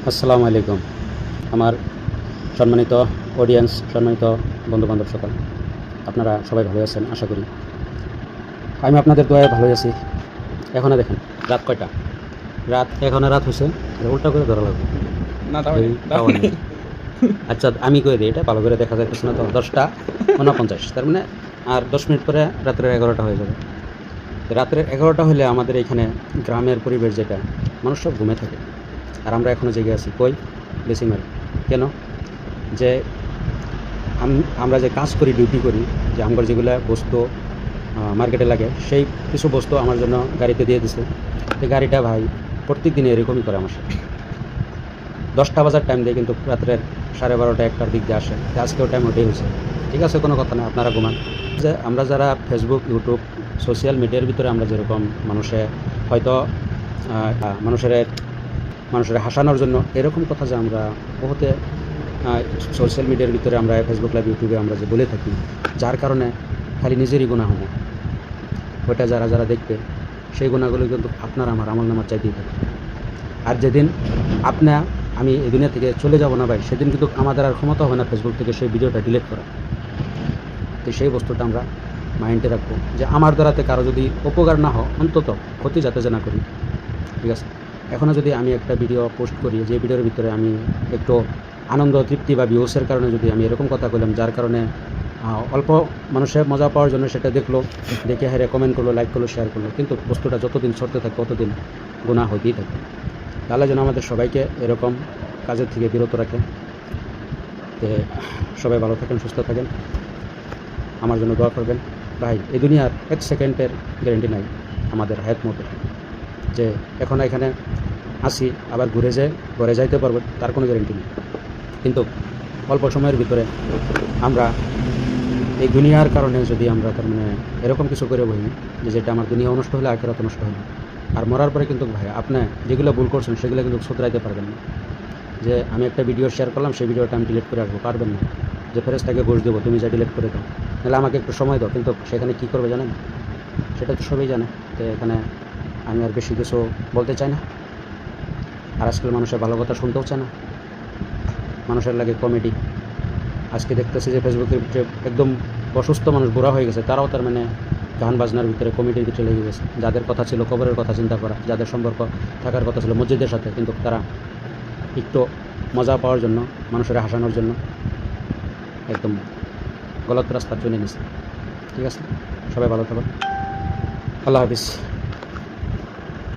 আসসালামু আলাইকুম। আমার সম্মানিত অডিয়েন্স, সম্মানিত বন্ধুবান্ধব সকল, আপনারা সবাই ভালো আছেন আশা করি। আমি আপনাদের দয়ায় ভালোই আছি। এখনও দেখেন রাত কয়টা? এখনও রাত হয়েছে। উল্টা করে ধরা লাগবে না এই তাও নেই। আচ্ছা আমি কই দিই, এটা ভালো করে দেখা যাচ্ছে না তো। 10:49, তার মানে আর 10 মিনিট পরে রাত্রের 11টা হয়ে যাবে। রাত্রের 11টা হলে আমাদের এখানে গ্রামের পরিবেশ যেটা, মানুষ সব ঘুমে থাকে, আর আমরা এখনও জেগে আছি। কই? বেশিমারি। কেন? যে আমরা যে কাজ করি, ডিউটি করি, যে আমার যেগুলো বস্তু মার্কেটে লাগে, সেই কিছু বস্তু আমার জন্য গাড়িতে দিয়ে দিছে। এই গাড়িটা ভাই প্রত্যেক দিনে এরকমই করে আমার সাথে। 10টা বাজার টাইম দিয়ে কিন্তু রাত্রের 12:30 1টার দিক দিয়ে আসে। আজকেও টাইম ওটাই হয়েছে। ঠিক আছে, কোনো কথা না, আপনারা ঘুমান। যে আমরা যারা ফেসবুক, ইউটিউব, সোশ্যাল মিডিয়ার ভিতরে আমরা যেরকম হয়তো মানুষের হাসানোর জন্য এরকম কথা যে আমরা বহুতে সোশ্যাল মিডিয়ার ভিতরে আমরা ফেসবুক লাইভ, ইউটিউবে আমরা যে বলে থাকি, যার কারণে খালি নিজেরই গুনাহ হয় না, ওইটা যারা যারা দেখবে সেই গুনাহগুলো কিন্তু আপনার আমার আমলনামার চাইতেই থাকে। আর যেদিন আমি এই দুনিয়া থেকে চলে যাব না ভাই, সেদিন কিন্তু আমাদের আর ক্ষমতা হবে না ফেসবুক থেকে সেই ভিডিওটা ডিলিট করা। তো সেই বস্তুটা আমরা মাইন্ডে রাখবো, যে আমার দ্বারাতে কারো যদি উপকার না হয়, অন্তত ক্ষতি যাতে যে না করি। ঠিক আছে, এখনও যদি আমি একটা ভিডিও পোস্ট করি, যে ভিডিওর ভিতরে আমি একটু আনন্দ, তৃপ্তি বা ভিউসের কারণে যদি আমি এরকম কথা বললাম, যার কারণে অল্প মানুষের মজা পাওয়ার জন্য সেটা দেখলো, দেখে হারে কমেন্ট করলো, লাইক করলো, শেয়ার করলো, কিন্তু বস্তুটা যতদিন সরতে থাকে ততদিন গুনাহ হতেই থাকে। আল্লাহ যেন আমাদের সবাইকে এরকম কাজের থেকে বিরত রাখে। সবাই ভালো থাকেন, সুস্থ থাকেন, আমার জন্য দোয়া করবেন। ভাই, এই দুনিয়ার 1 সেকেন্ডের গ্যারেন্টি নাই আমাদের হায়াত মতো, যে এখন এখানে আসি আবার ঘরে যাইতে পারবো তার কোনো গ্যারেন্টি নেই। কিন্তু অল্প সময়ের ভিতরে আমরা এই দুনিয়ার কারণে যদি আমরা তার মানে এরকম কিছু করে বলি, যেটা আমার দুনিয়া নষ্ট হলে আখিরাত নষ্ট হলো। আর মরার পরে কিন্তু ভাই আপনি যেগুলো ভুল করছেন সেগুলো কিন্তু শুধরাইতে পারবেন না। যে আমি একটা ভিডিও শেয়ার করলাম, সেই ভিডিওটা আমি ডিলিট করে আসবো, পারবেন না। যে ফেরেশতাকে ঘুষ দেবো, তুমি যা ডিলিট করে দাও, তাহলে আমাকে একটু সময় দাও, কিন্তু সেখানে কী করবে জানেন? সেটা তো সবাই জানে। তো এখানে আমি আর বেশি কিছু বলতে চাই না। আর আজকাল মানুষের ভালো কথা শুনতেও চায় না, মানুষের লাগে কমেডি। আজকে দেখতেছি যে ফেসবুকের ভিতরে একদম অসুস্থ মানুষ, বুড়া হয়ে গেছে, তারাও তার মানে গান বাজনার ভিতরে, কমেডির ভিতরে লেগে গেছে। যাদের কথা ছিল কবরের কথা চিন্তা করা, যাদের সম্পর্ক থাকার কথা ছিল মসজিদের সাথে, কিন্তু তারা একটু মজা পাওয়ার জন্য, মানুষের হাসানোর জন্য একদম গলত রাস্তা চলে নিছে। ঠিক আছে, সবাই ভালো থাকবেন। আল্লাহ হাফিজ।